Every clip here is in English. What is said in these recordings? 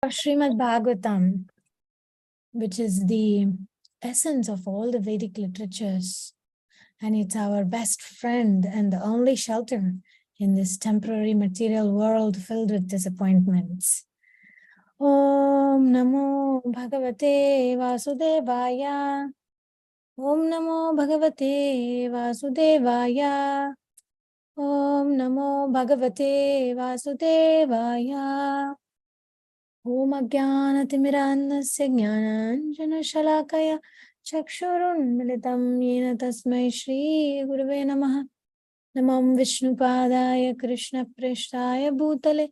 of Srimad Bhagavatam, which is the essence of all the Vedic literatures. And it's our best friend and the only shelter in this temporary material world filled with disappointments. Om Namo Bhagavate Vasudevaya. Om Namo Bhagavate Vasudevaya. Om Namo Bhagavate Vasudevaya. Om Ajnanatimirannasya Jnananjana Shalakaya Chakshurunmilitam Yena Tasmai Shri Gurave Namaha. Namam Vishnupadaya Krishna Prishtaya Bhutale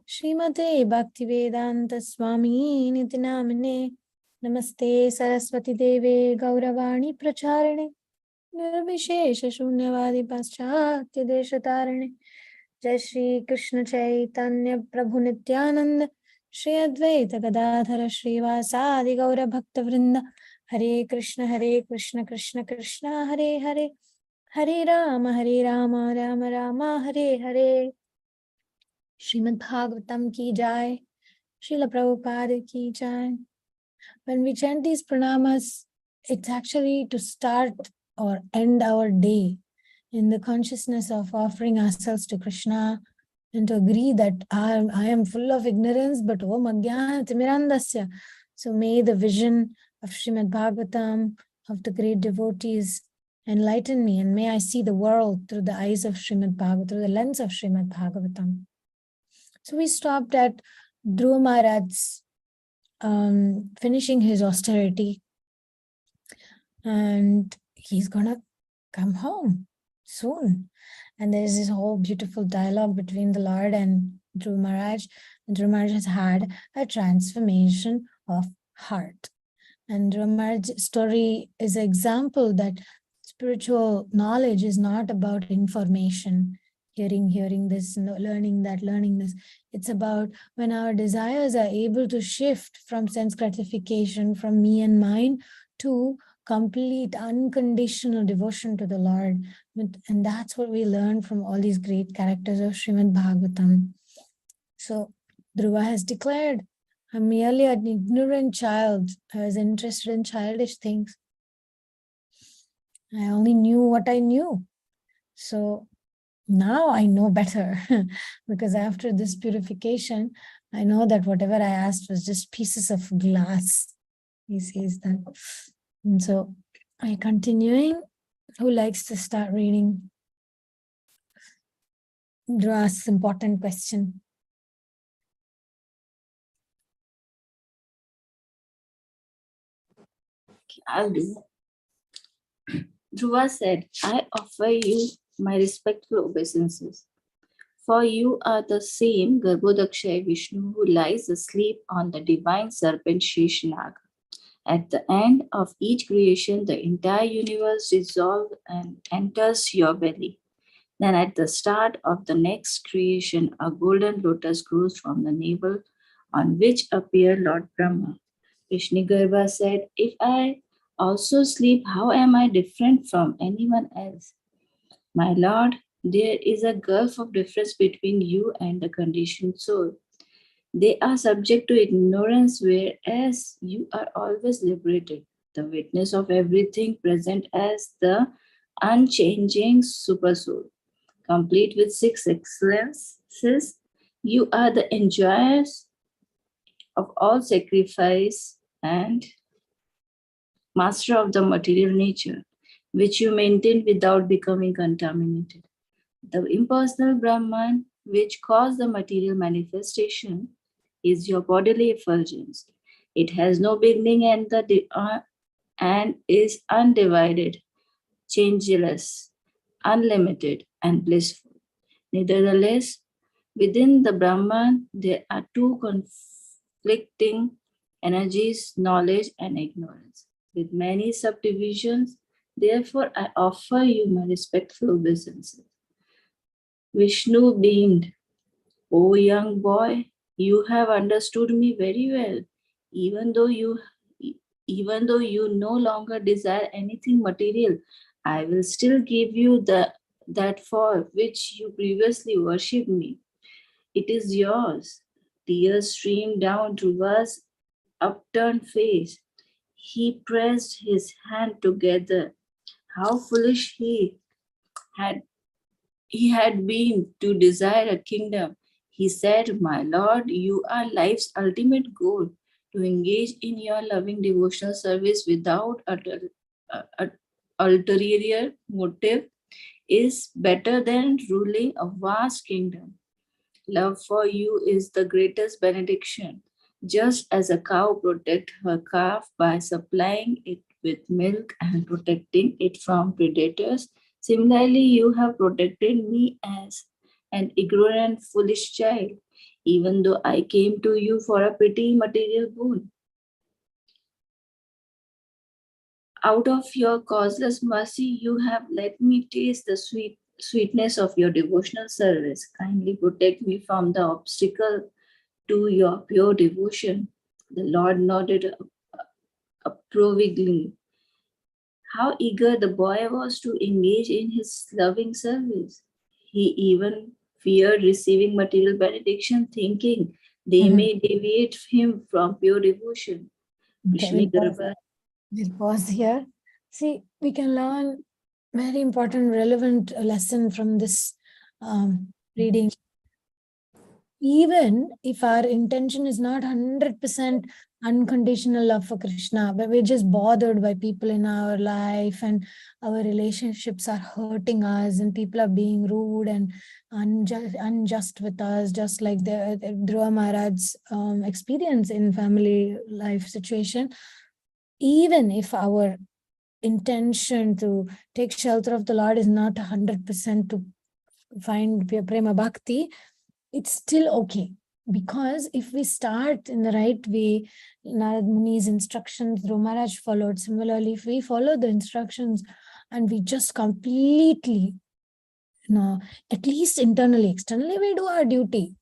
Srimate Bhaktivedanta Swami Niti Namine. Namaste Saraswati Deve Gauravani Pracharine Nirvishesha Shunyavadi Paschatya Deshatarine. Jai Shri Krishna Chaitanya Prabhu Nityananda Shri Advaita Gadadhara Srivasadi Gaura Bhakta Vrinda. Hare Krishna Krishna Krishna Hare Hare, Hare Rama Rama Rama Hare Hare. Srimad Bhagavatam ki jai, Srila Prabhupada ki jai. When we chant these pranamas, it's actually to start or end our day in the consciousness of offering ourselves to Krishna and to agree that I am full of ignorance, but Om Ajnanatimirandasya. So may the vision of Srimad Bhagavatam, of the great devotees, enlighten me, and may I see the world through the eyes of Srimad Bhagavatam, through the lens of Srimad Bhagavatam. So we stopped at Dhruva Maharaj's finishing his austerity, and he's gonna come home soon. And there's this whole beautiful dialogue between the Lord and Dhruva Maharaj. And Dhruva Maharaj has had a transformation of heart. And Dhruva Maharaj's story is an example that spiritual knowledge is not about information, hearing this, learning that, learning this. It's about when our desires are able to shift from sense gratification, from me and mine, to complete unconditional devotion to the Lord. And that's what we learn from all these great characters of Srimad Bhagavatam. So Dhruva has declared, I'm merely an ignorant child. I was interested in childish things. I only knew what I knew. So now I know better because after this purification, I know that whatever I asked was just pieces of glass. He says that. And so I continuing. Who likes to start reading? Dhruva asks important question. I'll do. Dhruva said, I offer you my respectful obeisances. For you are the same Garbhodakshay Vishnu who lies asleep on the divine serpent Sheshnaga. At the end of each creation, the entire universe dissolves and enters your belly. Then at the start of the next creation, a golden lotus grows from the navel on which appeared Lord Brahma. Vishnugarbha said, if I also sleep, how am I different from anyone else? My Lord, there is a gulf of difference between you and the conditioned soul. They are subject to ignorance, whereas you are always liberated, the witness of everything present as the unchanging supersoul. Complete with 6 excellences, you are the enjoyers of all sacrifice and master of the material nature, which you maintain without becoming contaminated. The impersonal Brahman, which caused the material manifestation, is your bodily effulgence. It has no beginning and is undivided, changeless, unlimited, and blissful. Nevertheless, within the Brahman, there are 2 conflicting energies, knowledge and ignorance. With many subdivisions, therefore I offer you my respectful obeisances. Vishnu beamed, O young boy, you have understood me very well. Even though you no longer desire anything material, I will still give you that for which you previously worshipped me. It is yours. Tears streamed down Dhruva's upturned face. He pressed his hand together. How foolish had he had been to desire a kingdom. He said, "My Lord, you are life's ultimate goal. To engage in your loving devotional service without ulterior motive is better than ruling a vast kingdom. Love for you is the greatest benediction. Just as a cow protects her calf by supplying it with milk and protecting it from predators, similarly, you have protected me as an ignorant, foolish child, even though I came to you for a pretty material boon. Out of your causeless mercy, you have let me taste the sweetness of your devotional service. Kindly protect me from the obstacle to your pure devotion." The Lord nodded approvingly. How eager the boy was to engage in his loving service. He even feared receiving material benediction, thinking they may deviate him from pure devotion. Okay, Vishnu Garba. we'll pause here. See, we can learn very important, relevant lesson from this reading. Even if our intention is not 100% unconditional love for Krishna, but we're just bothered by people in our life and our relationships are hurting us and people are being rude and unjust with us, just like the Dhruva Maharaj's experience in family life situation. Even if our intention to take shelter of the Lord is not 100% to find prema bhakti, it's still okay. Because if we start in the right way, Narad Muni's instructions, Dhruva Maharaj followed. Similarly, if we follow the instructions and we just completely, at least internally, externally we do our duty,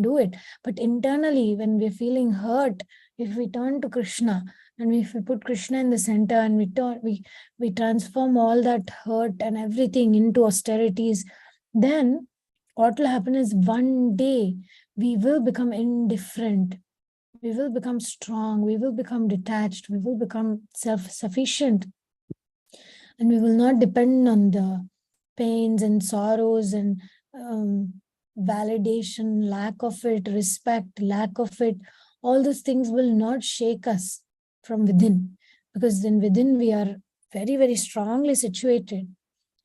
do it. But internally, when we're feeling hurt, if we turn to Krishna and if we put Krishna in the center and we transform all that hurt and everything into austerities, then what will happen is one day we will become indifferent, we will become strong, we will become detached, we will become self-sufficient, and we will not depend on the pains and sorrows and validation, lack of it, respect, lack of it. All those things will not shake us from within, because then within we are very, very strongly situated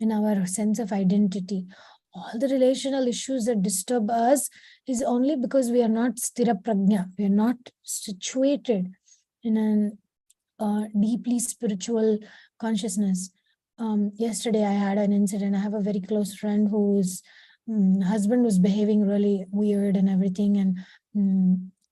in our sense of identity. All the relational issues that disturb us is only because we are not sthira prajna. We are not situated in a deeply spiritual consciousness. Yesterday I had an incident. I have a very close friend whose husband was behaving really weird and everything.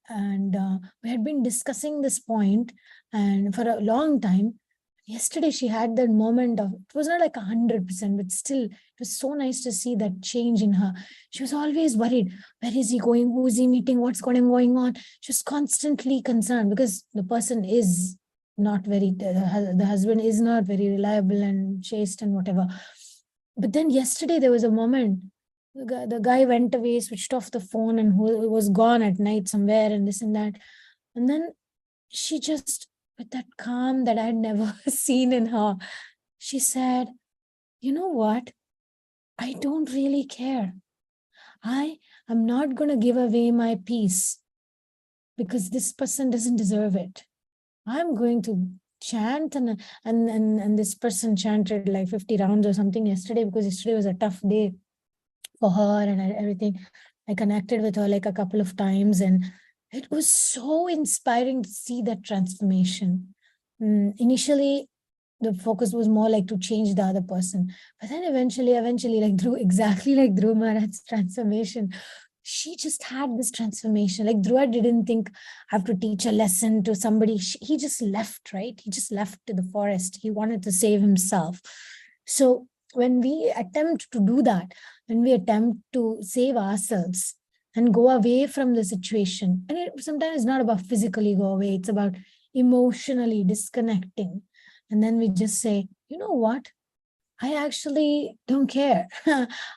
And we had been discussing this point and for a long time. Yesterday she had that moment of, it was not like 100%, but still it was so nice to see that change in her. She was always worried, where is he going, who is he meeting, what's going on. She was constantly concerned because the person is not very, the husband is not very reliable and chaste and whatever. But then yesterday there was a moment, the guy went away, switched off the phone and was gone at night somewhere and this and that. And then she just, with that calm that I had never seen in her, she said, you know what? I don't really care. I am not going to give away my peace because this person doesn't deserve it. I'm going to chant and this person chanted like 50 rounds or something yesterday, because yesterday was a tough day for her and everything. I connected with her like a couple of times and it was so inspiring to see that transformation. Initially, the focus was more like to change the other person. But then eventually, like exactly like Dhruva Maharaj's transformation, she just had this transformation. Like Dhruva didn't think, I have to teach a lesson to somebody. He just left, right? He just left to the forest. He wanted to save himself. So when we attempt to do that, when we attempt to save ourselves and go away from the situation, and sometimes it's not about physically go away, it's about emotionally disconnecting. And then we just say, you know what? I actually don't care.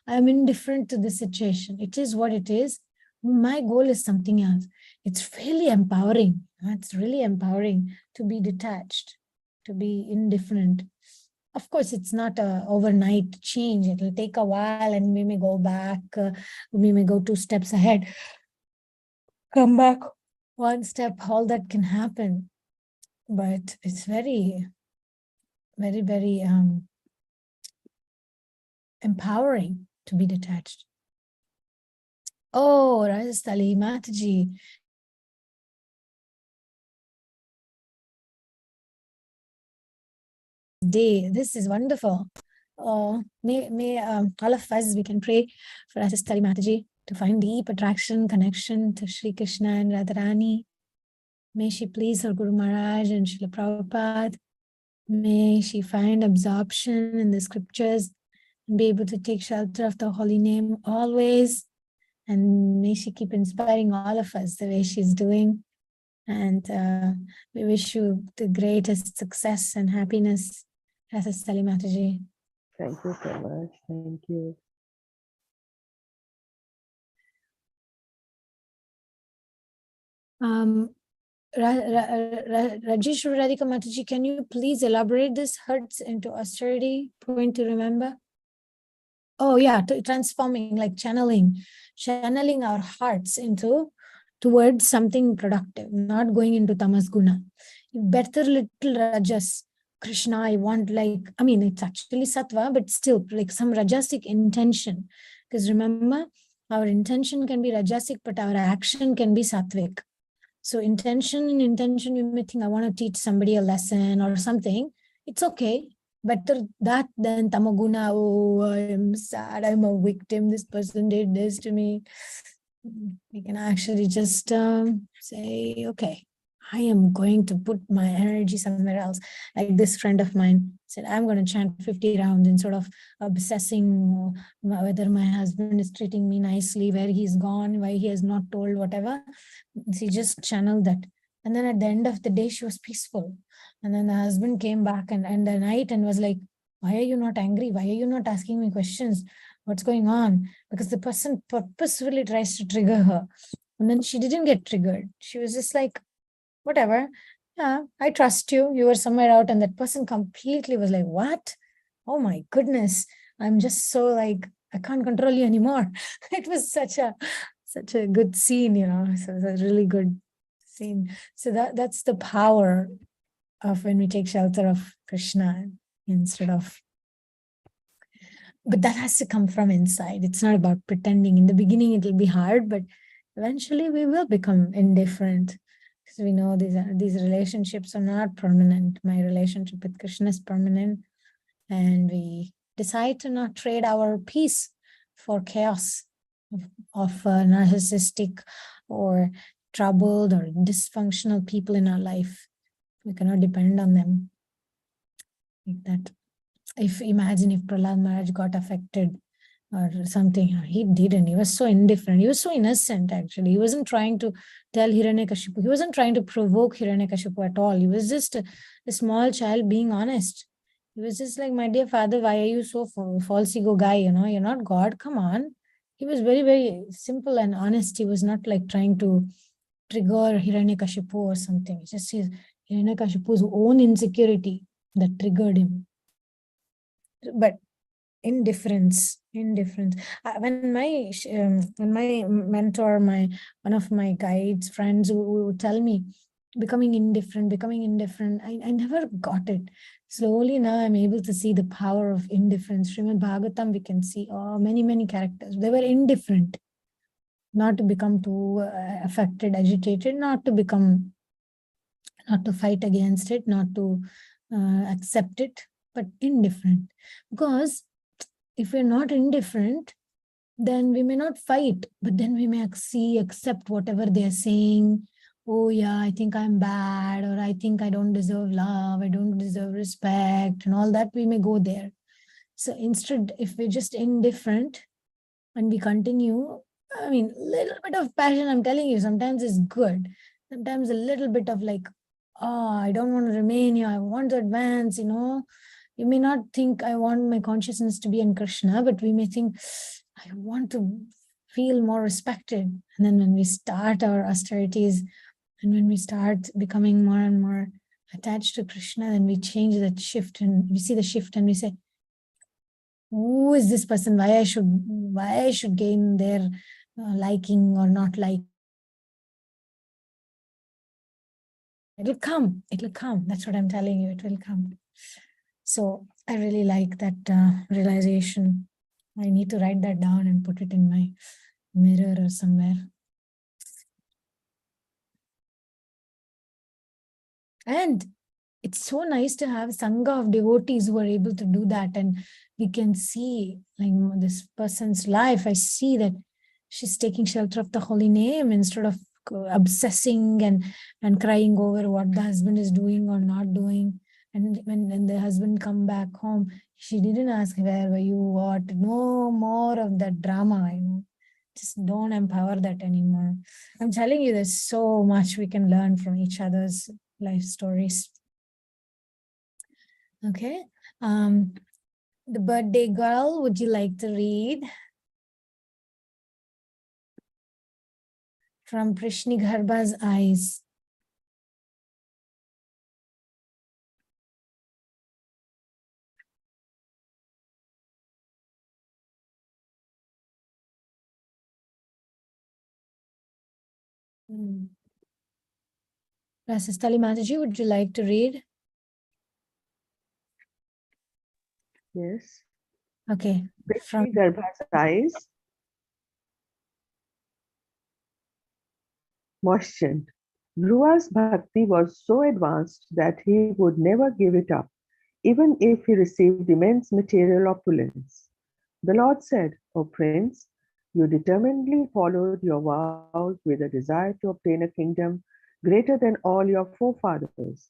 I'm indifferent to the situation. It is what it is. My goal is something else. It's really empowering. It's really empowering to be detached, to be indifferent. Of course, it's not a overnight change. It'll take a while, and we may go back. We may go 2 steps ahead, come back 1 step. All that can happen, but it's very, very, very empowering to be detached. Oh, Rajastali Mataji. Day. This is wonderful. May all of us, we can pray for Rajastali Mataji to find deep attraction, connection to Sri Krishna and Radharani. May she please her Guru Maharaj and Srila Prabhupada. May she find absorption in the scriptures and be able to take shelter of the holy name always. And may she keep inspiring all of us the way she's doing. And we wish you the greatest success and happiness, Rajastali Mataji. Thank you so much. Thank you. Rajesh Radhika Mataji, can you please elaborate this? Hearts into austerity, point to remember. Oh yeah, transforming, like channeling our hearts into towards something productive, not going into tamas guna. Better little rajas. Krishna, I want, like, I mean, it's actually sattva, but still like some rajasic intention. Because remember, our intention can be rajasic, but our action can be sattvic. So intention, you may think, I want to teach somebody a lesson or something. It's okay. Better that than tamaguna. Oh, I'm sad. I'm a victim. This person did this to me. We can actually just say, okay, I am going to put my energy somewhere else. Like this friend of mine said, I'm going to chant 50 rounds instead of obsessing whether my husband is treating me nicely, where he's gone, why he has not told, whatever. She just channeled that. And then at the end of the day, she was peaceful. And then the husband came back and the night and was like, why are you not angry? Why are you not asking me questions? What's going on? Because the person purposefully tries to trigger her. And then she didn't get triggered. She was just like, whatever. Yeah, I trust you. You were somewhere out. And that person completely was like, what? Oh my goodness. I'm just so like, I can't control you anymore. It was such a good scene, So it was a really good scene. So that's the power of when we take shelter of Krishna instead of, but that has to come from inside. It's not about pretending. In the beginning, it will be hard, but eventually we will become indifferent. Because we know these relationships are not permanent. My relationship with Krishna is permanent. And we decide to not trade our peace for chaos of narcissistic or troubled or dysfunctional people in our life. We cannot depend on them like that. Imagine if Prahlad Maharaj got affected or something. He didn't. He was so indifferent. He was so innocent, actually. He wasn't trying to tell Hiranyakashipu. He wasn't trying to provoke Hiranyakashipu at all. He was just a small child being honest. He was just like, my dear father, why are you so false ego guy? You're not God. Come on. He was very, very simple and honest. He was not like trying to trigger Hiranyakashipu or something. It's just Hiranyakashipu's own insecurity that triggered him. But indifference. When my mentor, one of my guides, friends who would tell me, becoming indifferent, I never got it. Slowly now I'm able to see the power of indifference. Srimad Bhagavatam, we can see many characters. They were indifferent, not to become too affected, agitated, not to fight against it, not to accept it, but indifferent. Because if we're not indifferent, then we may not fight, but then we may accept whatever they're saying. Oh yeah, I think I'm bad, or I think I don't deserve love, I don't deserve respect, and all that. We may go there. So instead, if we're just indifferent and we continue, I mean, little bit of passion, I'm telling you, sometimes is good. Sometimes a little bit of like, I don't want to remain here, I want to advance, You may not think I want my consciousness to be in Krishna, but we may think, I want to feel more respected. And then when we start our austerities and when we start becoming more and more attached to Krishna, then we change that shift and we see the shift and we say, who is this person? Why I should gain their liking or not like? It'll come. That's what I'm telling you. It will come. So I really like that realization. I need to write that down and put it in my mirror or somewhere. And it's so nice to have Sangha of devotees who are able to do that. And we can see like this person's life. I see that she's taking shelter of the holy name instead of obsessing and crying over what the husband is doing or not doing. And when the husband come back home, she didn't ask where were you, what, no more of that drama. Just don't empower that anymore. I'm telling you, there's so much we can learn from each other's life stories. Okay. The birthday girl, would you like to read? From Prishni Garbha's eyes. Rasistali Mataji, would you like to read? Yes. Okay. Prithvi Garbha's eyes moistened. Dhruva's bhakti was so advanced that he would never give it up, even if he received immense material opulence. The Lord said, O prince, you determinedly followed your vows with a desire to obtain a kingdom greater than all your forefathers.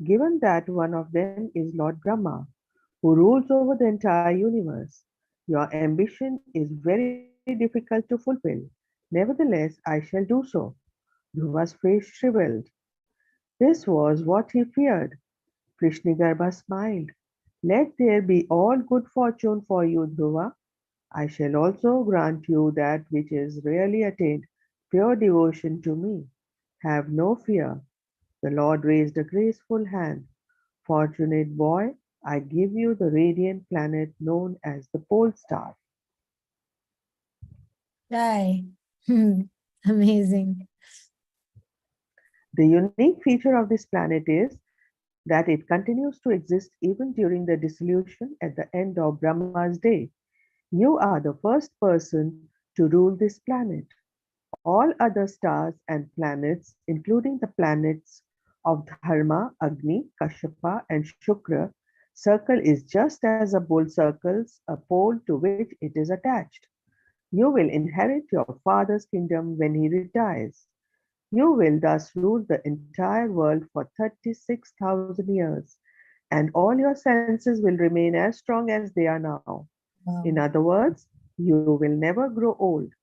Given that one of them is Lord Brahma, who rules over the entire universe, your ambition is very difficult to fulfill. Nevertheless, I shall do so. Dhruva's face shriveled. This was what he feared. Krishnigarbha smiled. Let there be all good fortune for you, Dhruva. I shall also grant you that which is rarely attained, pure devotion to me. Have no fear. The Lord raised a graceful hand. Fortunate boy, I give you the radiant planet known as the pole star. Jai. Amazing. The unique feature of this planet is that it continues to exist even during the dissolution at the end of Brahma's day. You are the first person to rule this planet. All other stars and planets, including the planets of Dharma, Agni, Kashyapa, and Shukra, circle is just as a bull circles a pole to which it is attached. You will inherit your father's kingdom when he retires. You will thus rule the entire world for 36,000 years, and all your senses will remain as strong as they are now. In Wow. other words, you will never grow old.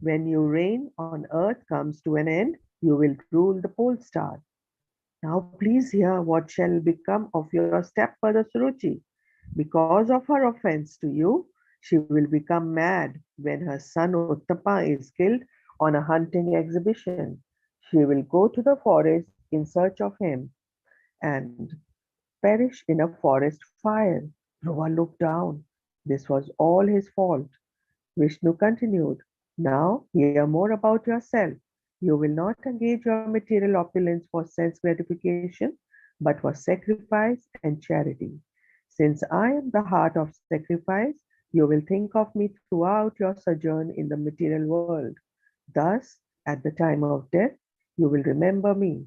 When your reign on earth comes to an end, you will rule the pole star. Now please hear what shall become of your stepmother Suruchi. Because of her offense to you, she will become mad when her son Uttapa is killed on a hunting exhibition. She will go to the forest in search of him and perish in a forest fire. Dhruva looked down. This was all his fault. Vishnu continued, now hear more about yourself. You will not engage your material opulence for sense gratification, but for sacrifice and charity. Since I am the heart of sacrifice, you will think of me throughout your sojourn in the material world. Thus, at the time of death, you will remember me.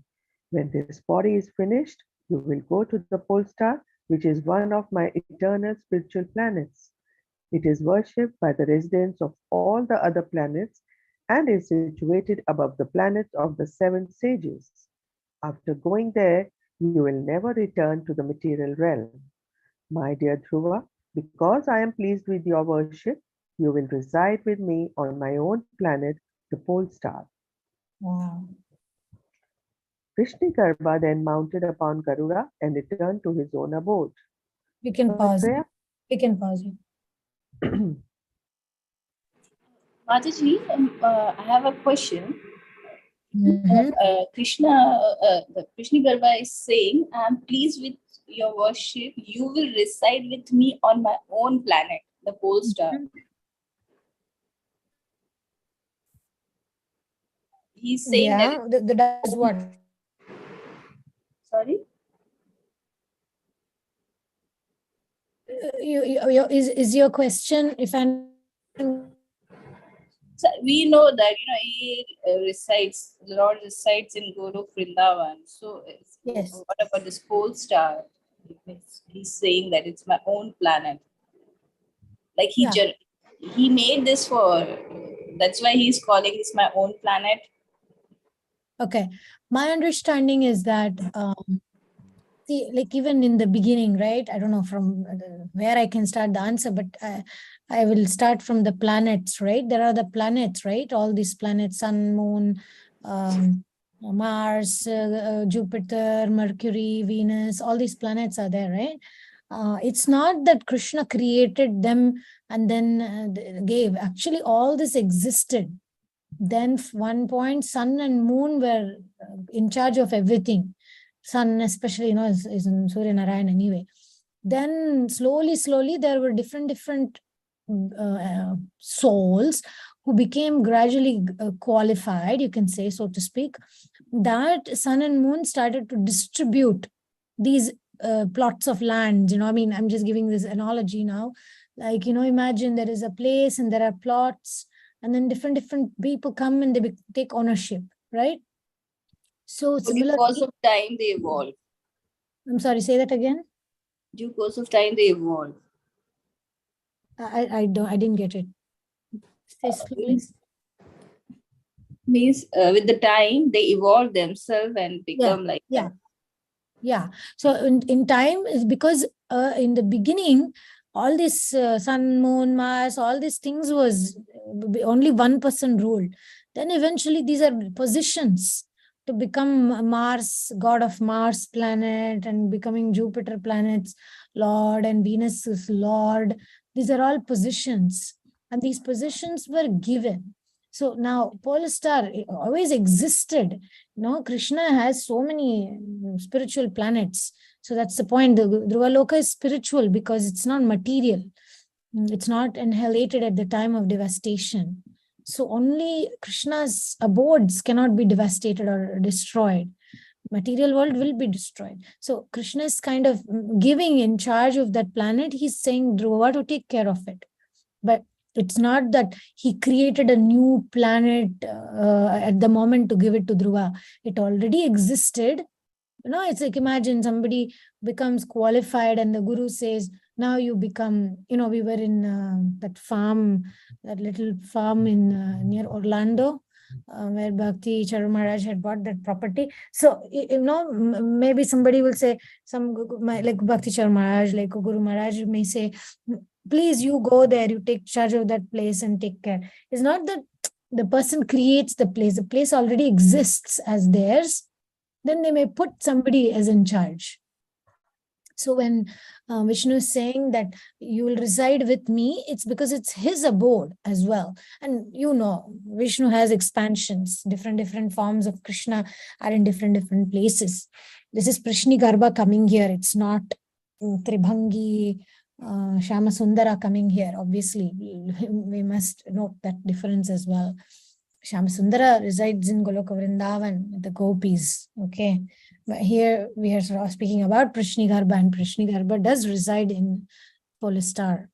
When this body is finished, you will go to the pole star, which is one of my eternal spiritual planets. It is worshipped by the residents of all the other planets and is situated above the planets of the seven sages. After going there, you will never return to the material realm. My dear Dhruva, because I am pleased with your worship, you will reside with me on my own planet, the pole star. Wow. Krishnikarba then mounted upon Garuda and returned to his own abode. We can pause. Maitreya, We can pause it. Mataji, I have a question. Mhm. The Krishna Garba is saying, I'm pleased with your worship. You will reside with me on my own planet, the pole star. He's saying that. Yeah, the does what? Sorry? Is your question, if I'm So we know that he resides. Lord resides in Golok Vrindavan. So yes, what about this pole star? He's saying that it's my own planet. Like yeah, he made this for. That's why he's calling this my own planet. okay. My understanding is that see, like even in the beginning, right? I don't know from where I can start the answer, but I will start from the planets, right? There are the planets, right? All these planets, Sun, Moon, Mars, Jupiter, Mercury, Venus, all these planets are there, right? It's not that Krishna created them and then gave. Actually, all this existed. Then one point, Sun and Moon were in charge of everything. Sun, especially, is in Surya Narayan anyway. Then slowly, there were different souls who became gradually qualified, you can say, so to speak. That Sun and Moon started to distribute these plots of land. I mean, I'm just giving this analogy now. Like, imagine there is a place and there are plots, and then different people come and they take ownership, right? So Due similar. course of time, they evolve. I'm sorry, say that again. Due course of time, they evolve. I didn't get it. Say slowly. Means with the time they evolve themselves and become like Yeah. Yeah. So in time is because in the beginning, all this Sun, Moon, Mars, all these things was only one person ruled. Then eventually these are positions to become Mars, god of Mars planet, and becoming Jupiter planet's lord and Venus's lord. These are all positions, and these positions were given. So now Polar Star always existed. Krishna has so many spiritual planets. So that's the point. The Dhruvaloka is spiritual because it's not material. It's not annihilated at the time of devastation. So only Krishna's abodes cannot be devastated or destroyed. Material world will be destroyed. So Krishna is kind of giving in charge of that planet. He's saying Dhruva to take care of it. But it's not that he created a new planet at the moment to give it to Dhruva. It already existed. It's like, imagine somebody becomes qualified and the guru says, now you become, we were in that little farm in near Orlando, where Bhakti Charu Maharaj had bought that property. So, maybe somebody will say, like Bhakti Charu Maharaj, like Guru Maharaj may say, please, you go there, you take charge of that place and take care. It's not that the person creates the place already exists as theirs. Then they may put somebody as in charge. So when Vishnu is saying that you will reside with me, it's because it's his abode as well. And Vishnu has expansions. Different forms of Krishna are in different places. This is Prishni Garbha coming here. It's not Tribhangi, Shama Sundara coming here. Obviously, we must note that difference as well. Shama Sundara resides in Goloka Vrindavan with the gopis. Okay. But here we are speaking about Prishni Garbha, and Prishni Garbha does reside in Polar Star.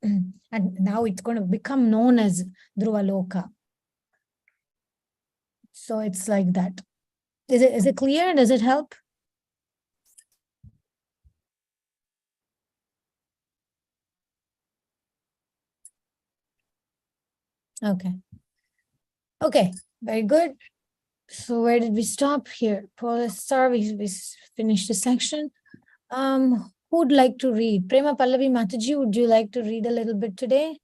And now it's going to become known as Dhruvaloka. So it's like that. Is it clear? Does it help? Okay, very good. So where did we stop here? Polar Star, we finished the section. Who would like to read? Prema Pallavi Mataji, would you like to read a little bit today?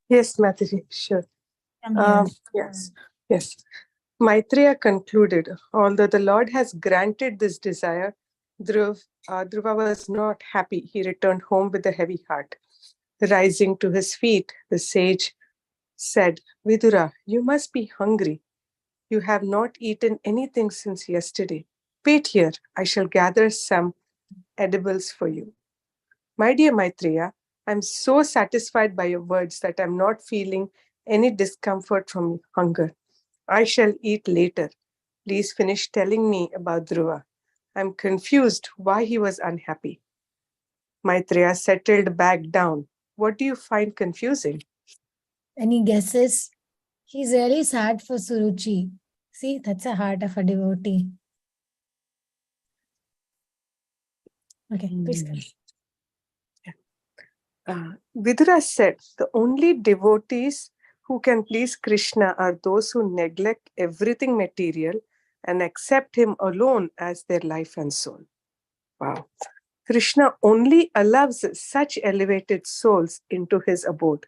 Yes, Mataji, sure. Yes. Maitreya concluded, although the Lord has granted this desire, Dhruva was not happy. He returned home with a heavy heart. Rising to his feet, the sage said, Vidura, you must be hungry. You have not eaten anything since yesterday. Wait here, I shall gather some edibles for you. My dear Maitreya, I'm so satisfied by your words that I'm not feeling any discomfort from hunger. I shall eat later. Please finish telling me about Dhruva. I'm confused why he was unhappy. Maitreya settled back down. What do you find confusing? Any guesses? He's really sad for Suruchi. See, that's the heart of a devotee. Okay, please. Vidura said, the only devotees who can please Krishna are those who neglect everything material and accept him alone as their life and soul. Wow. Krishna only allows such elevated souls into his abode.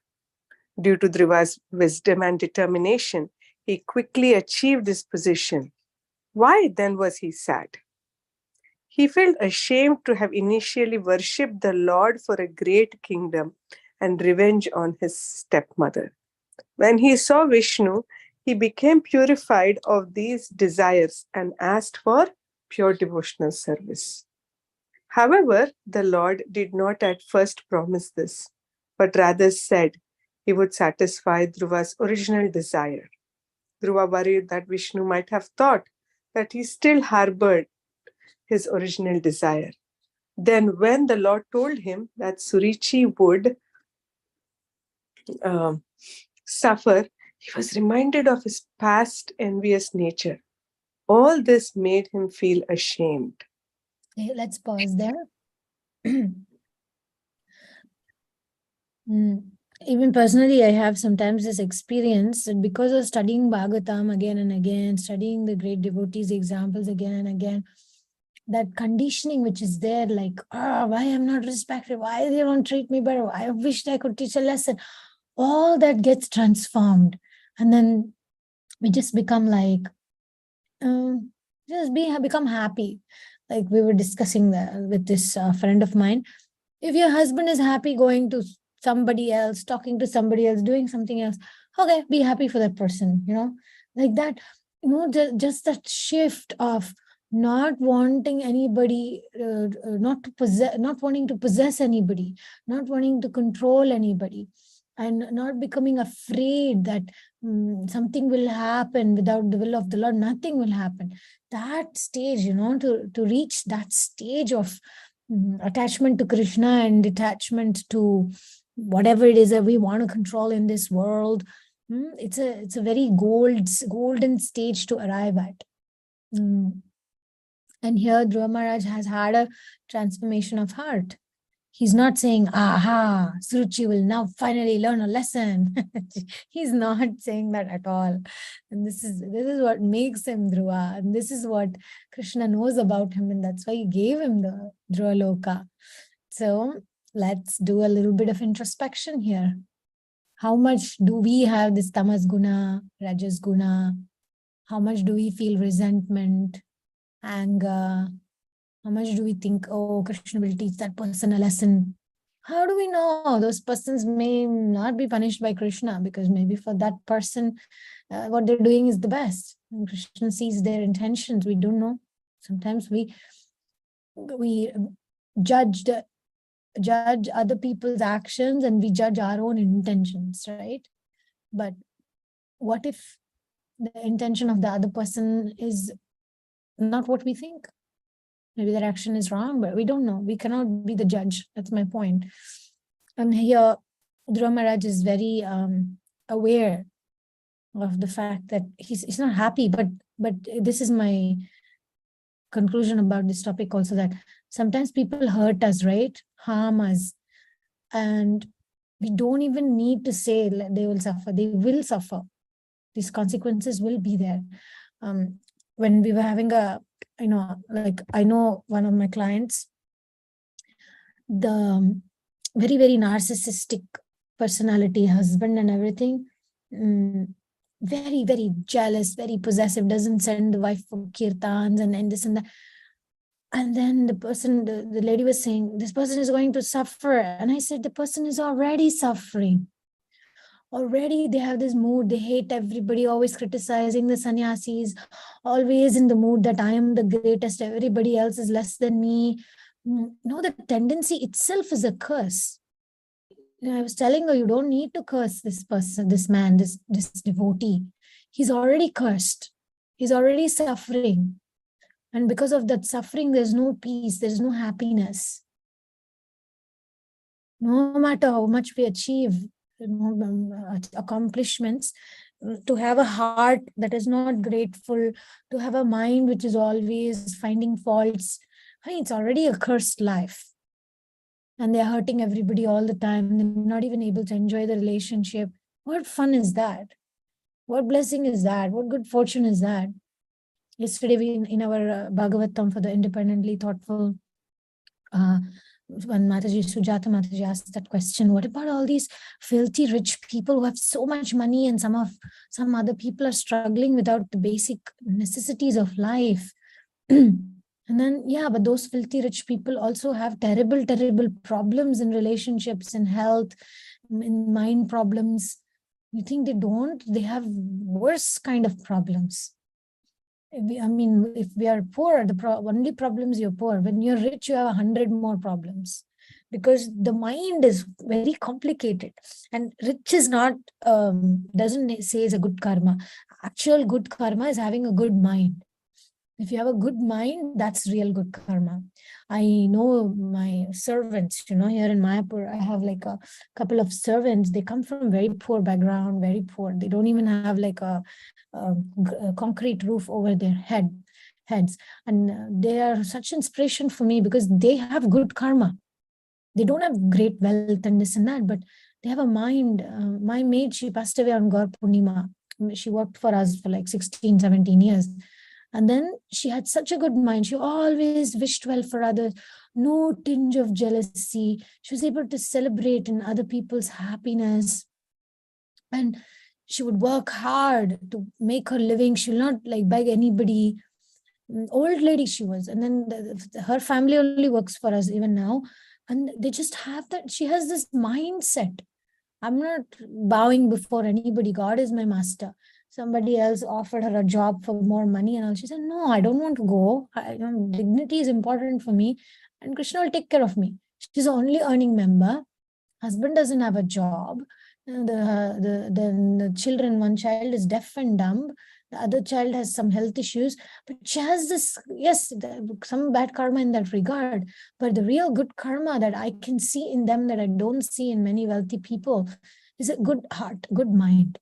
Due to Dhruva's wisdom and determination, he quickly achieved this position. Why then was he sad? He felt ashamed to have initially worshipped the Lord for a great kingdom and revenge on his stepmother. When he saw Vishnu, he became purified of these desires and asked for pure devotional service. However, the Lord did not at first promise this, but rather said he would satisfy Dhruva's original desire. Dhruva worried that Vishnu might have thought that he still harbored his original desire. Then, when the Lord told him that Surichi would suffer, he was reminded of his past envious nature. All this made him feel ashamed. Okay, let's pause there. Even personally, I have sometimes this experience that because of studying Bhagavatam again and again, studying the great devotees' examples again and again, that conditioning which is there, like, why I'm not respected, why they don't treat me better, I wished I could teach a lesson, all that gets transformed. And then we just become like, become happy. Like we were discussing with this friend of mine. If your husband is happy going to somebody else, talking to somebody else, doing something else, okay, be happy for that person, like that, just that shift of not wanting anybody, not wanting to possess anybody, not wanting to control anybody, and not becoming afraid that something will happen without the will of the Lord, nothing will happen. That stage, to reach that stage of attachment to Krishna and detachment to whatever it is that we want to control in this world, it's a very golden stage to arrive at. And here Dhruva Maharaj has had a transformation of heart. He's not saying, aha, Suruchi will now finally learn a lesson. He's not saying that at all. And this is what makes him Dhruva. And this is what Krishna knows about him. And that's why he gave him the Dhruva Loka. So let's do a little bit of introspection here. How much do we have this tamas guna, rajas guna? How much do we feel resentment, anger? How much do we think, oh, Krishna will teach that person a lesson? How do we know? Those persons may not be punished by Krishna because maybe for that person, what they're doing is the best. And Krishna sees their intentions. We don't know. Sometimes we judge other people's actions and we judge our own intentions, right? But what if the intention of the other person is not what we think? Maybe their action is wrong, but we don't know. We cannot be the judge. That's my point. And here, Dhruva Maharaj is very aware of the fact that he's not happy. But this is my conclusion about this topic also, that sometimes people hurt us, right? Harm us. And we don't even need to say they will suffer. They will suffer. These consequences will be there. When we were having I know one of my clients, the very, very narcissistic personality, husband and everything, very, very jealous, very possessive, doesn't send the wife for kirtans and this and that. And then the lady was saying, this person is going to suffer. And I said, the person is already suffering. Already they have this mood, they hate everybody, always criticizing the sannyasis, always in the mood that I am the greatest, everybody else is less than me. No, the tendency itself is a curse. I was telling her, you don't need to curse this person, this man, this devotee. He's already cursed. He's already suffering. And because of that suffering, there's no peace, there's no happiness. No matter how much we achieve, accomplishments, to have a heart that is not grateful, to have a mind which is always finding faults, it's already a cursed life. And they're hurting everybody all the time. They're not even able to enjoy the relationship. What fun is that? What blessing is that? What good fortune is that? Yesterday, in our Bhagavatam for the independently thoughtful, when Mataji, Sujata Mataji asked that question, what about all these filthy rich people who have so much money, and some other people are struggling without the basic necessities of life? And then, yeah, but those filthy rich people also have terrible, terrible problems in relationships, in health, in mind problems. You think they don't? They have worse kind of problems. If we are poor, the only problems you're poor. When you're rich, you have 100 more problems, because the mind is very complicated. And rich is not, doesn't say is a good karma. Actual good karma is having a good mind. If you have a good mind, that's real good karma. I know my servants, here in Mayapur, I have like a couple of servants. They come from very poor background, very poor. They don't even have like a concrete roof over their heads. And they are such inspiration for me, because they have good karma. They don't have great wealth and this and that, but they have a mind. My maid, she passed away on Gaur Purnima. She worked for us for like 16, 17 years. And then she had such a good mind. She always wished well for others, no tinge of jealousy. She was able to celebrate in other people's happiness. And she would work hard to make her living. She will not like beg anybody. Old lady she was. And then her family only works for us even now. And they just have that. She has this mindset. I'm not bowing before anybody. God is my master. Somebody else offered her a job for more money and all. She said, no, I don't want to go. Dignity is important for me, and Krishna will take care of me. She's the only earning member. Husband doesn't have a job. The children, one child is deaf and dumb. The other child has some health issues. But she has this, yes, some bad karma in that regard. But the real good karma that I can see in them that I don't see in many wealthy people is a good heart, good mind.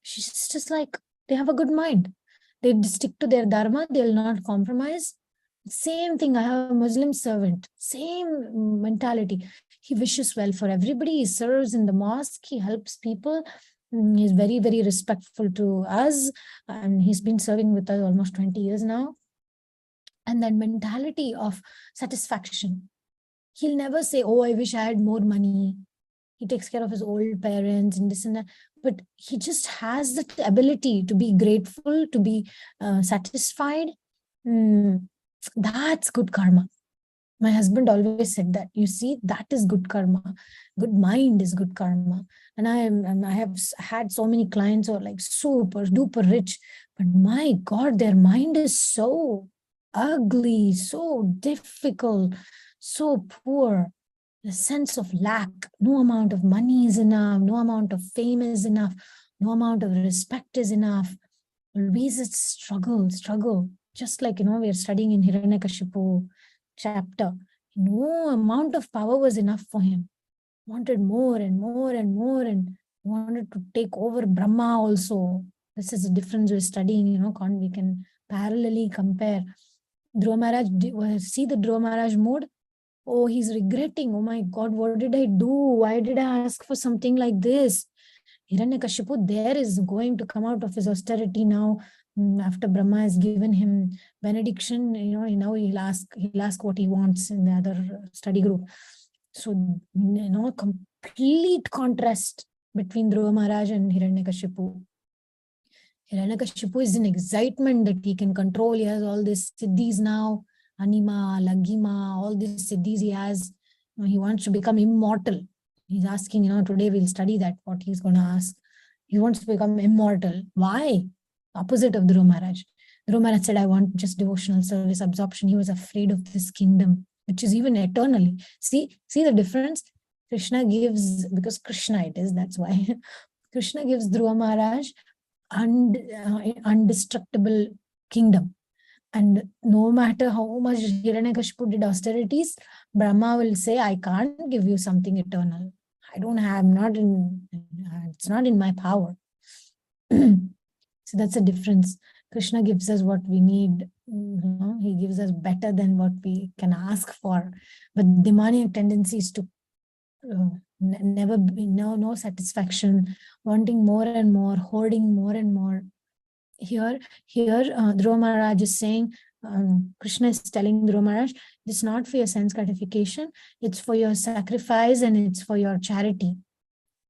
She's just like, they have a good mind. They stick to their dharma. They'll not compromise. Same thing. I have a Muslim servant. Same mentality. He wishes well for everybody. He serves in the mosque. He helps people. He's very, very respectful to us. And he's been serving with us almost 20 years now. And that mentality of satisfaction. He'll never say, oh, I wish I had more money. He takes care of his old parents and this and that. But he just has the ability to be grateful, to be satisfied. That's good karma. My husband always said that. You see, that is good karma. Good mind is good karma. And I have had so many clients who are like super duper rich, but my God, their mind is so ugly, so difficult, so poor. The sense of lack. No amount of money is enough. No amount of fame is enough. No amount of respect is enough. Always it's struggle. Just like, we are studying in Hiranyakashipu chapter. No amount of power was enough for him. Wanted more and more and more, and wanted to take over Brahma also. This is the difference we're studying, we can parallelly compare. Dhruva Maharaj, see the Dhruva Maharaj mood? Oh, he's regretting. Oh my God, what did I do? Why did I ask for something like this? Hiranyakashipu there is going to come out of his austerity now. After Brahma has given him benediction, now he'll ask what he wants in the other study group. So, complete contrast between Dhruva Maharaj and Hiranyakashipu. Hiranyakashipu is in excitement that he can control. He has all these siddhis now. Anima, Lagima, all these siddhis he has. He wants to become immortal. He's asking, today we'll study that, what he's going to ask. He wants to become immortal. Why? Opposite of Dhruva Maharaj. Dhruva Maharaj said, I want just devotional service, absorption. He was afraid of this kingdom, which is even eternally. See the difference? Krishna gives, because Krishna it is, that's why. Krishna gives Dhruva Maharaj undestructible kingdom. And no matter how much Hiranyakashipu did austerities, Brahma will say, I can't give you something eternal. I don't have, it's not in my power. So that's a difference. Krishna gives us what we need. He gives us better than what we can ask for. But demonic tendencies to never be, no satisfaction, wanting more and more, hoarding more and more. Here, Dhruva Maharaj is saying, Krishna is telling Dhruva Maharaj, it's not for your sense gratification, it's for your sacrifice and it's for your charity.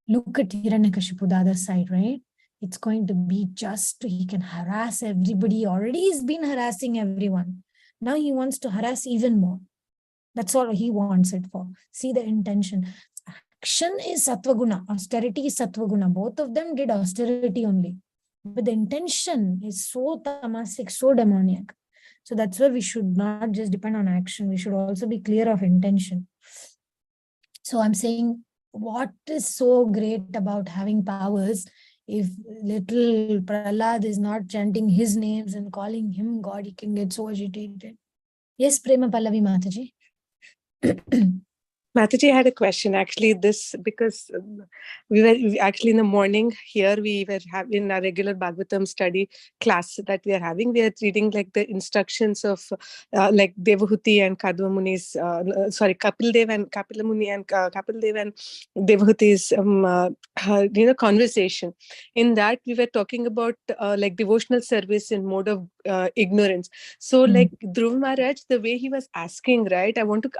Look at Hiranyakashipu, the other side, right? It's going to be just, he can harass everybody. Already he's been harassing everyone. Now he wants to harass even more. That's all he wants it for. See the intention. Action is Sattva-guna, austerity is Sattva-guna. Both of them did austerity only. But the intention is so tamasic, so demoniac. So that's why we should not just depend on action. We should also be clear of intention. So I'm saying, what is so great about having powers? If little Prahlad is not chanting his names and calling him God, he can get so agitated. Yes, Prema Pallavi Mataji. Mataji, I had a question. Actually, because we were actually in the morning here, we were having a regular Bhagavatam study class that we are having. We are reading like the instructions of like Devahuti and Kadva Muni's, Kapil Dev and Kapila Muni and Kapil Dev and Devahuti's conversation. In that, we were talking about like devotional service in mode of ignorance. So like Dhruva Maharaj, the way he was asking, right? I want to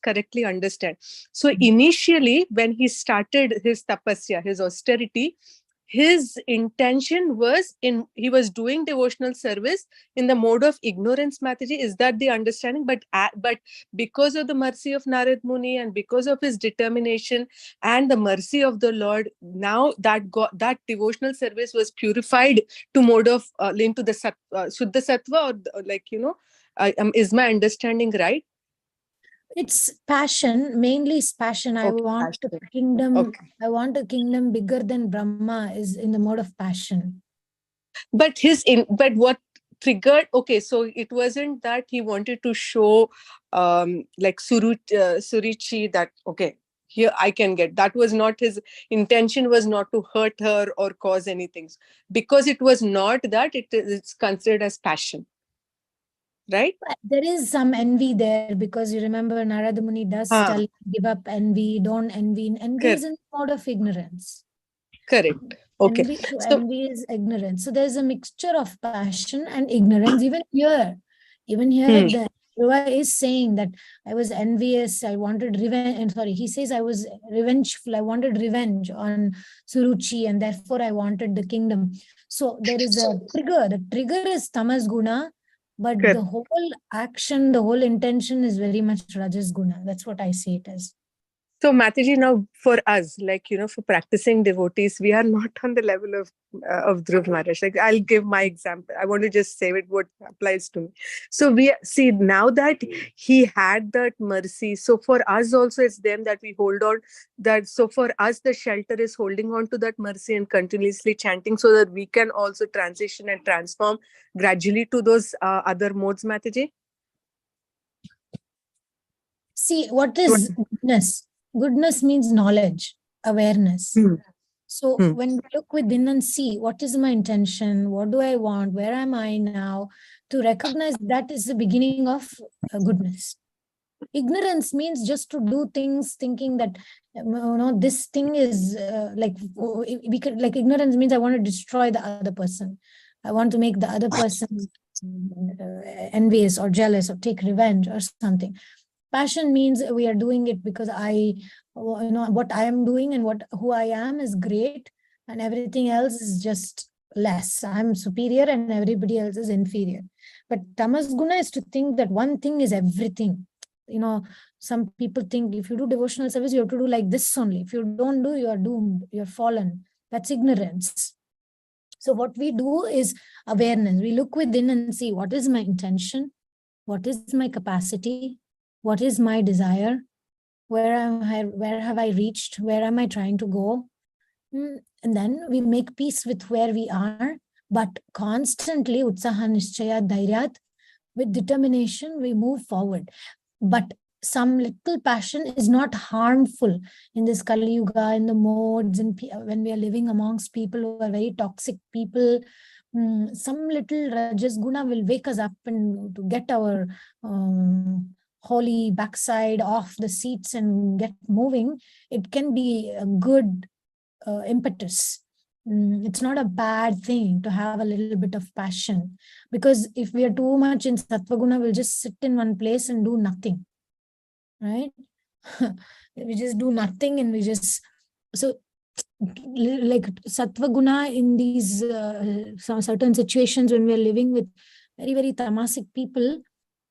correctly understand. So initially, when he started his tapasya, his austerity, his intention was he was doing devotional service in the mode of ignorance, Mataji. Is that the understanding? But because of the mercy of Narad Muni and because of his determination and the mercy of the Lord, now that devotional service was purified to mode of into the Shuddha Sattva, or is my understanding right? It's passion, mainly it's passion. I want a kingdom. Okay. I want a kingdom bigger than Brahma is in the mode of passion. But what triggered? Okay, so it wasn't that he wanted to show like Surichi that okay, here I can get. That was not his intention. Was not to hurt her or cause anything, because it was not that. It's considered as passion. Right? But there is some envy there, because you remember Narada Muni does tell, give up envy, don't envy. Envy is in the mode of ignorance. Correct. Okay. Envy is ignorance. So there's a mixture of passion and ignorance even here. The Dhruva is saying that I was envious, I wanted revenge. He says I was revengeful, I wanted revenge on Suruchi and therefore I wanted the kingdom. So there is a trigger. The trigger is tamas guna. But the whole action, the whole intention is very much Rajas Guna. That's what I see it as. So, Mataji, now for us, for practicing devotees, we are not on the level of Dhruva Maharaj. Like, I'll give my example. I want to just say what applies to me. So we see now that he had that mercy. So for us also, it's them that we hold on. So for us, the shelter is holding on to that mercy and continuously chanting so that we can also transition and transform gradually to those other modes, Mataji. See, what is goodness? Goodness means knowledge, awareness. So when we look within and see what is my intention, what do I want, where am I now, to recognize that is the beginning of goodness. Ignorance means just to do things thinking that this thing is ignorance means I want to destroy the other person. I want to make the other person envious or jealous or take revenge or something. Passion means we are doing it because what I am doing and who I am is great, and everything else is just less. I'm superior and everybody else is inferior. But tamas guna is to think that one thing is everything. Some people think if you do devotional service, you have to do like this only. If you don't do, you are doomed, you're fallen. That's ignorance. So what we do is awareness. We look within and see what is my intention, what is my capacity, what is my desire, where have I reached, where am I trying to go? And then we make peace with where we are, but constantly utsaha nishchaya dhairyat, with determination we move forward. But some little passion is not harmful in this Kali Yuga, in the modes, and when we are living amongst people who are very toxic people. Some little Rajas Guna will wake us up and to get our holy backside off the seats and get moving. It can be a good impetus. It's not a bad thing to have a little bit of passion, because if we are too much in Sattva Guna, we'll just sit in one place and do nothing, right? We just do nothing, and we just, so like Sattva Guna in these some certain situations when we are living with very, very tamasic people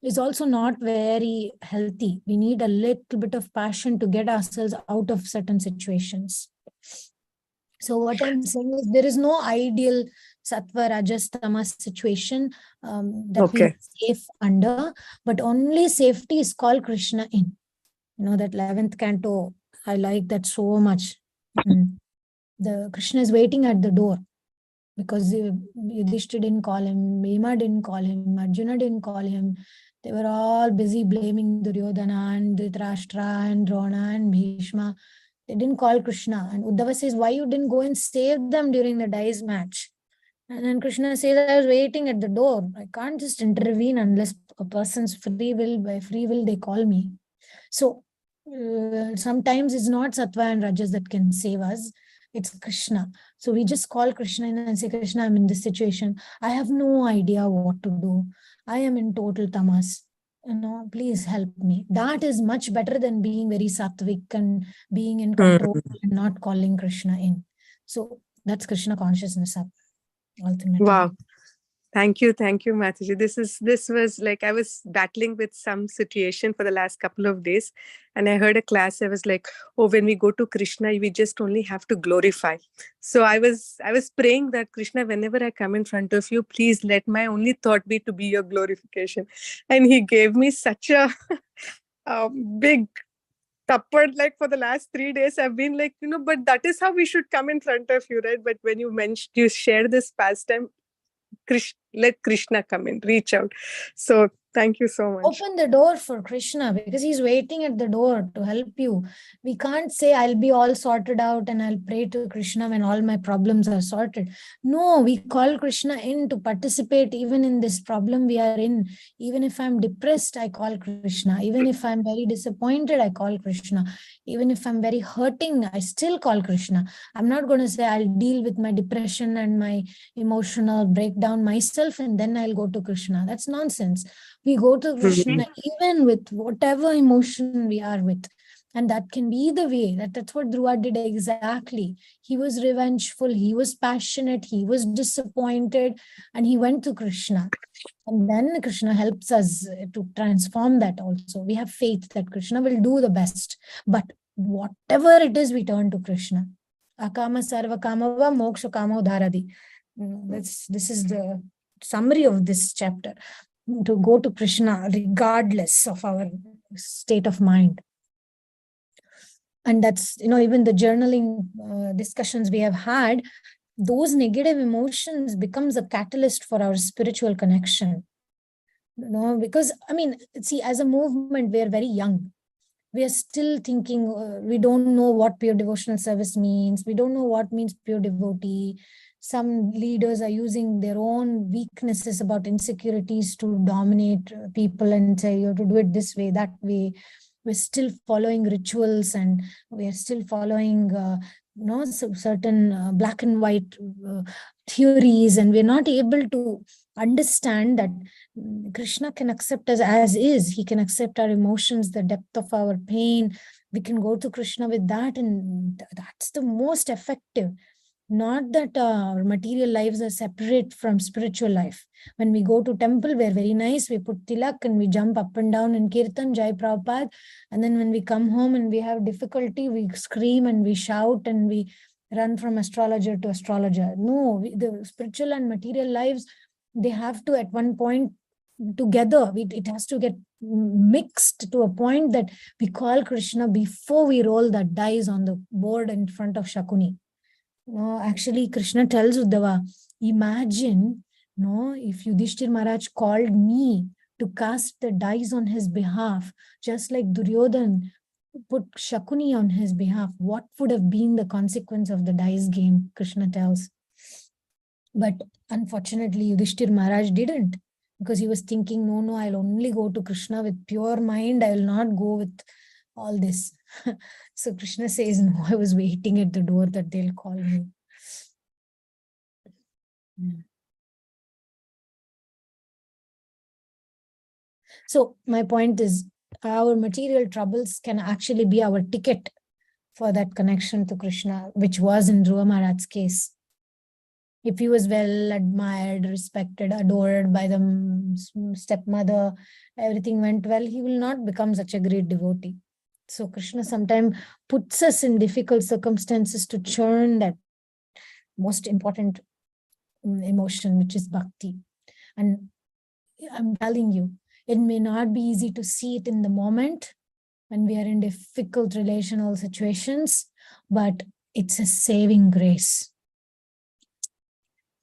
is also not very healthy. We need a little bit of passion to get ourselves out of certain situations. So what I'm saying is there is no ideal Sattva, Rajas, Tamas situation that we are safe under, but only safety is called Krishna in. That 11th canto, I like that so much. The Krishna is waiting at the door, because Yudhishthira didn't call him, Bhima didn't call him, Arjuna didn't call him. They were all busy blaming Duryodhana and Dhritarashtra and Drona and Bhishma. They didn't call Krishna. And Uddhava says, why you didn't go and save them during the dice match? And then Krishna says, I was waiting at the door. I can't just intervene unless a person's free will, by free will, they call me. So sometimes it's not Sattva and Rajas that can save us. It's Krishna. So we just call Krishna in and say, Krishna, I'm in this situation. I have no idea what to do. I am in total tamas. Please help me. That is much better than being very sattvic and being in control and not calling Krishna in. So that's Krishna consciousness ultimately. Wow. Thank you, Mataji. This was like I was battling with some situation for the last couple of days, and I heard a class. I was like, "Oh, when we go to Krishna, we just only have to glorify." So I was praying that Krishna, whenever I come in front of you, please let my only thought be to be your glorification. And he gave me such a big tuppered, like for the last 3 days I've been like, but that is how we should come in front of you, right? But when you share this pastime, let Krishna come in, reach out. So thank you so much. Open the door for Krishna, because he's waiting at the door to help you. We can't say I'll be all sorted out and I'll pray to Krishna when all my problems are sorted. No, we call Krishna in to participate even in this problem we are in. Even if I'm depressed, I call Krishna. Even if I'm very disappointed, I call Krishna. Even if I'm very hurting, I still call Krishna. I'm not going to say I'll deal with my depression and my emotional breakdown myself and then I'll go to Krishna. That's nonsense. We go to Krishna even with whatever emotion we are with. And that can be the way. That's what Dhruva did exactly. He was revengeful, he was passionate, he was disappointed, and he went to Krishna. And then Krishna helps us to transform that also. We have faith that Krishna will do the best. But whatever it is, we turn to Krishna. Akama sarva kamava moksha kama udharadi. This is the summary of this chapter. To go to Krishna regardless of our state of mind. And that's, even the journaling discussions we have had, those negative emotions becomes a catalyst for our spiritual connection. Because, see, as a movement, we are very young. We are still thinking, we don't know what pure devotional service means. We don't know what means pure devotee. Some leaders are using their own weaknesses about insecurities to dominate people and say, you have to do it this way, that way. We're still following rituals and we are still following, certain black and white theories, and we're not able to understand that Krishna can accept us as is. He can accept our emotions, the depth of our pain. We can go to Krishna with that, and that's the most effective. Not that our material lives are separate from spiritual life. When we go to temple, we're very nice. We put tilak and we jump up and down in kirtan, Jai Prabhupada. And then when we come home and we have difficulty, we scream and we shout and we run from astrologer to astrologer. No, the spiritual and material lives, they have to at one point together. It has to get mixed to a point that we call Krishna before we roll the dice on the board in front of Shakuni. No, actually, Krishna tells Uddhava, imagine, no, if Yudhishthir Maharaj called me to cast the dice on his behalf, just like Duryodhan put Shakuni on his behalf, what would have been the consequence of the dice game, Krishna tells. But unfortunately, Yudhishthir Maharaj didn't, because he was thinking, no, I'll only go to Krishna with pure mind. I will not go with all this. So Krishna says, no, I was waiting at the door that they'll call me. So my point is, our material troubles can actually be our ticket for that connection to Krishna, which was in Dhruva Maharaj's case. If he was well admired, respected, adored by the stepmother, everything went well, he will not become such a great devotee. So Krishna sometimes puts us in difficult circumstances to churn that most important emotion, which is bhakti. And I'm telling you, it may not be easy to see it in the moment when we are in difficult relational situations, but it's a saving grace.